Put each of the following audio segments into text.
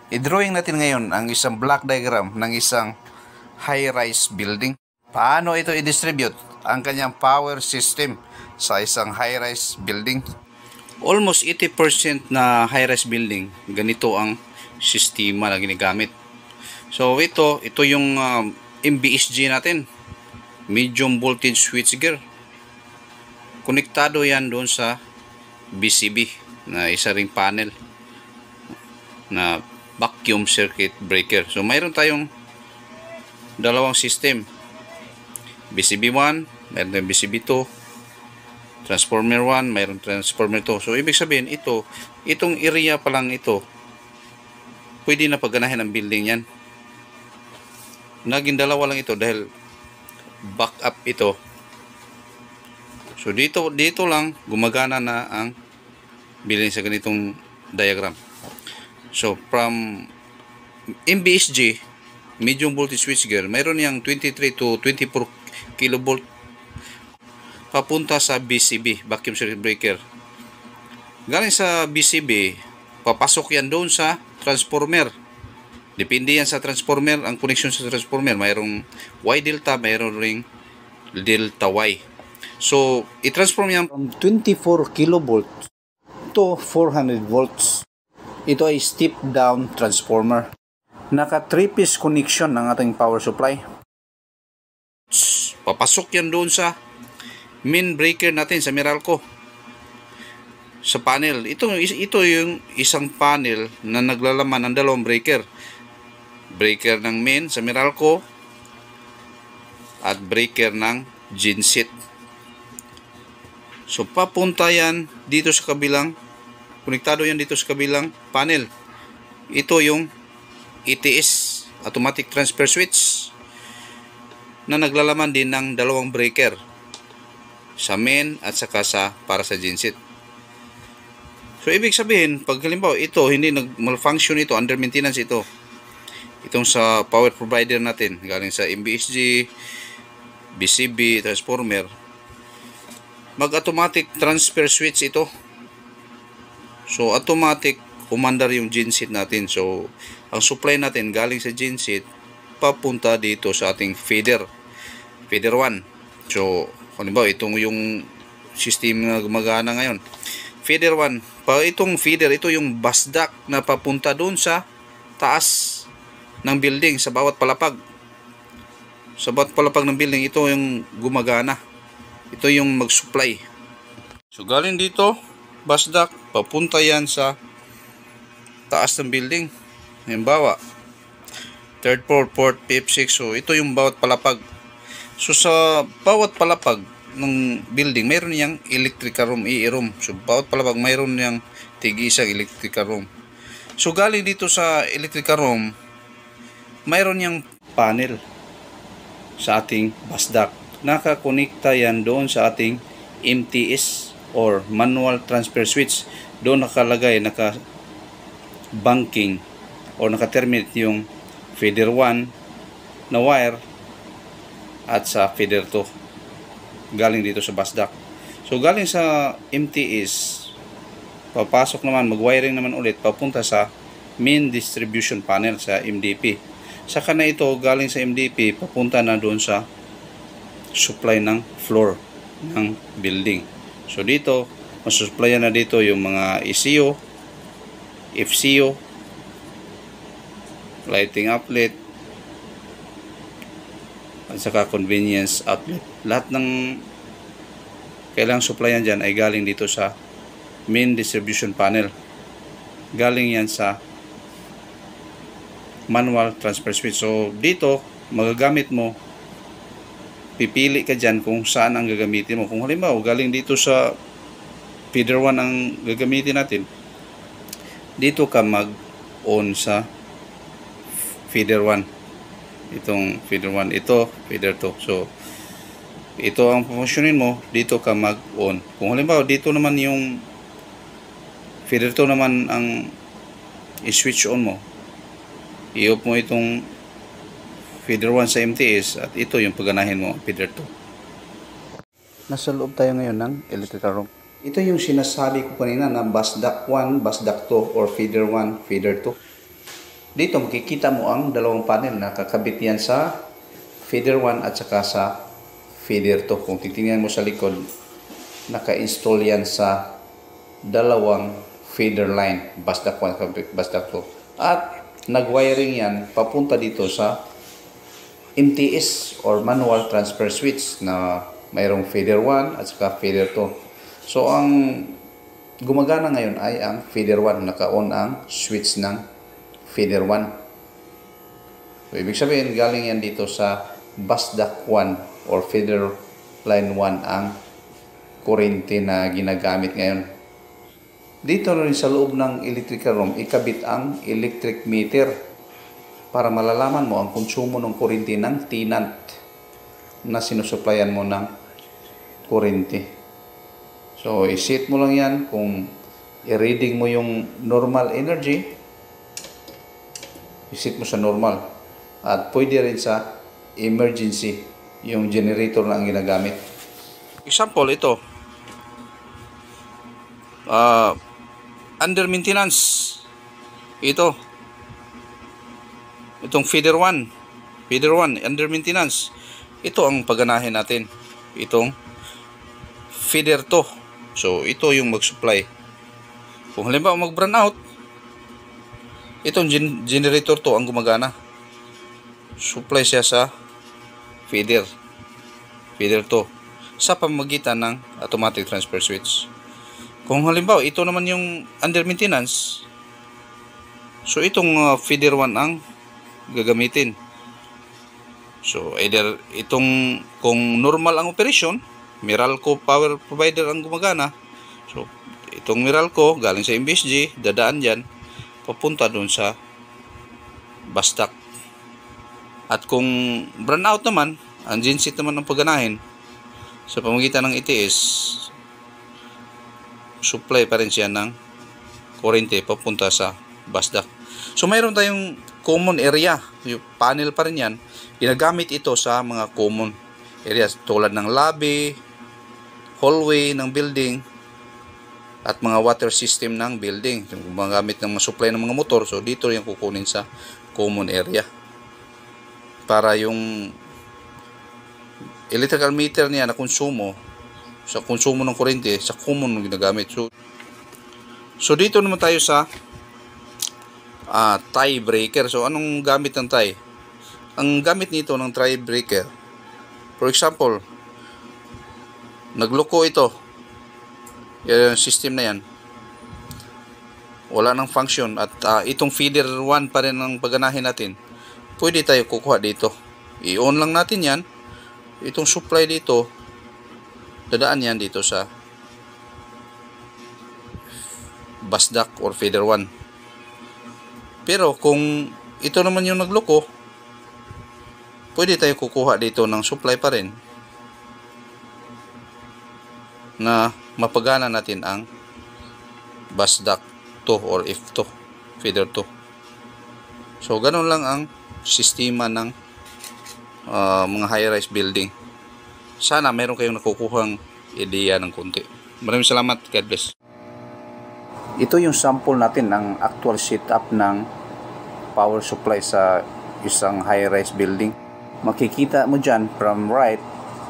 I-drawing natin ngayon ang isang block diagram ng isang high-rise building. Paano ito i-distribute ang kanyang power system sa isang high-rise building? Almost 80% na high-rise building, ganito ang sistema na ginagamit. So ito yung MBSG natin, medium voltage switchgear. Konektado yan doon sa BCB na isa ring panel na vacuum circuit breaker. So mayroon tayong dalawang system, BCB 1, mayroon tayong BCB 2, transformer 1, mayroon transformer 2. So ibig sabihin itong area pa lang ito, pwede na pagganahin ang building yan. Naging dalawa lang ito dahil backup ito. So dito lang gumagana na ang building sa ganitong diagram. So from MBSG, medium voltage switchgear, mayroon yang 23 to 24 kilovolt papunta sa BCB, vacuum circuit breaker. Galing sa BCB, papasok yan doon sa transformer. Depende yan sa transformer, ang connection sa transformer. Mayroong Y delta, mayroon ring delta Y. So, i-transform yan from 24 kilovolt to 400 volts. Ito ay step down transformer. Naka 3-piece connection ng ating power supply. Papasok yan doon sa main breaker natin sa Meralco. Sa panel. Ito yung isang panel na naglalaman ng dalawang breaker. Breaker ng main sa Meralco at breaker ng genset. So papunta yan dito sa kabilang, konektado yan dito sa kabilang panel. Ito yung ATS, automatic transfer switch, na naglalaman din ng dalawang breaker sa main at saka para sa genset. So ibig sabihin, pag halimbawa ito hindi nag-malfunction, ito under maintenance, itong sa power provider natin galing sa MBSG, BCB, transformer, mag-automatic transfer switch ito. So automatic umandar yung genset natin. So ang supply natin galing sa genset papunta dito sa ating feeder 1. So halimbawa itong yung system na gumagana ngayon, feeder 1. Pa itong feeder, ito yung bus duct na papunta doon sa taas ng building, sa bawat palapag. Sa bawat palapag ng building, ito yung gumagana. Ito yung mag-supply. So galing dito, bus duct, papunta yan sa taas ng building. Halimbawa, 3rd floor, 4th, 5th, 6th. So ito yung bawat palapag. So sa bawat palapag ng building, mayroon niyang electrical room, EE room. So bawat palapag mayroon niyang tig-isang electrical room. So galing dito sa electrical room, mayroon niyang panel sa ating bus duct. Nakakonekta yan doon sa ating MTS or manual transfer switch. Doon nakalagay, naka-banking or naka-terminate yung feeder 1 na wire at sa feeder 2 galing dito sa bus duct. So galing sa MTS, papasok naman, mag-wiring naman ulit papunta sa main distribution panel sa MDP. Saka na ito galing sa MDP papunta na doon sa supply ng floor ng building. So dito masusupplyan na dito yung mga ECU, FCU, lighting outlet at saka convenience outlet. Lahat ng kailangang supplyan dyan ay galing dito sa main distribution panel. Galing yan sa manual transfer switch. So dito magagamit mo, pipili ka dyan kung saan ang gagamitin mo. Kung halimbawa galing dito sa feeder 1 ang gagamitin natin, dito ka mag-on sa feeder 1. Itong feeder 1, ito feeder 2. So ito ang funksyonin mo, dito ka mag-on. Kung halimbawa dito naman yung feeder 2 naman ang i-switch on mo, i-off mo itong feeder 1 sa MTS at ito yung pagganahin mo, feeder 2. Nasa loob tayo ngayon ng electrical room. Ito yung sinasabi ko kanina na bus duct 1, bus duct 2 or feeder 1, feeder 2. Dito makikita mo ang dalawang panel na kakabit yan sa feeder 1 at saka sa feeder 2. Kung titingnan mo sa likod, naka-install yan sa dalawang feeder line, basdak 1, basdak 2. At nag-wiring yan papunta dito sa MTS or manual transfer switch na mayroong feeder 1 at saka feeder 2. So ang gumagana ngayon ay ang feeder 1, naka-on ang switch ng feeder 1. So ibig sabihin galing yan dito sa basdak 1 or feeder line 1 ang kuryente na ginagamit ngayon. Dito rin sa loob ng electrical room, ikabit ang electric meter para malalaman mo ang konsumo ng kuryente ng tenant na sinusuplayan mo ng kuryente. So, iset mo lang yan kung i-reading mo yung normal energy, iset mo sa normal. At pwede rin sa emergency, yung generator na ang ginagamit. Example, ito. Under maintenance. Itong feeder 1 under maintenance. Ito ang pagganahin natin. Itong feeder 2. So ito yung mag-supply. Kung halimbawa mag-burn out, itong generator to ang gumagana. Supply siya sa feeder 2 sa pamamagitan ng automatic transfer switch. Kung halimbawa ito naman yung under maintenance, so itong feeder 1 ang gagamitin. So either itong, kung normal ang operation, Meralco power provider ang gumagana, so itong Meralco galing sa MSG, dadaan dyan papunta doon sa basdak. At kung brownout naman, ang genset naman ang pagganahin sa pamamagitan ng ETS, supply pa rin siya ng kuryente papunta sa basdak. So mayroon tayong common area, yung panel pa rin yan, ginagamit ito sa mga common areas tulad ng lobby, hallway ng building at mga water system ng building. Yung gumagamit ng mga supply ng mga motor, so dito yung kukunin sa common area para yung electrical meter niya na konsumo sa konsumo ng kuryente sa common ng ginagamit. So dito naman tayo sa tie breaker. So anong gamit ng tie? Ang gamit nito ng tie breaker, for example, nagloko ito, yung system na yan, wala nang function at itong feeder 1 pa rin ang pagganahin natin, pwede tayo kukuha dito, i-on lang natin yan, itong supply dito, dadaan yan dito sa basdak or feeder 1. Pero kung ito naman yung nagloko, pwede tayo kukuha dito ng supply pa rin na mapagana natin ang basdak 2 or F2, feeder 2. So ganun lang ang sistema ng mga high-rise building. Sana meron kayong nakukuhang ideya ng konti. Maraming salamat. God bless. Ito yung sample natin ng actual setup ng power supply sa isang high-rise building. Makikita mo dyan from right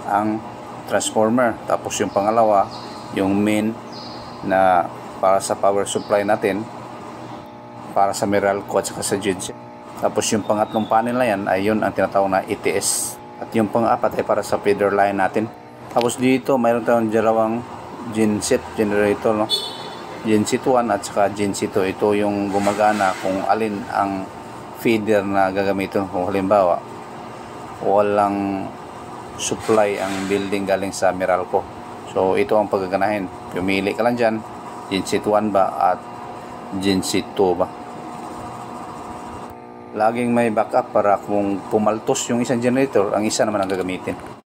ang transformer. Tapos yung pangalawa, yung main na para sa power supply natin, para sa Meralco at saka sa genset. Tapos yung pangatlong panel na yan ay yun ang tinatawag na ETS. At yung pang-apat ay para sa feeder line natin. Tapos dito mayroon tayong dalawang genset generator, no? Genset 1 at saka genset 2. Ito yung gumagana kung alin ang feeder na gagamitin. Kung halimbawa walang supply ang building galing sa Meralco, so ito ang paggaganahin. Pumili ka lang dyan, genset 1 ba at genset 2 ba. Laging may backup para kung pumaltos yung isang generator, ang isa naman ang gagamitin.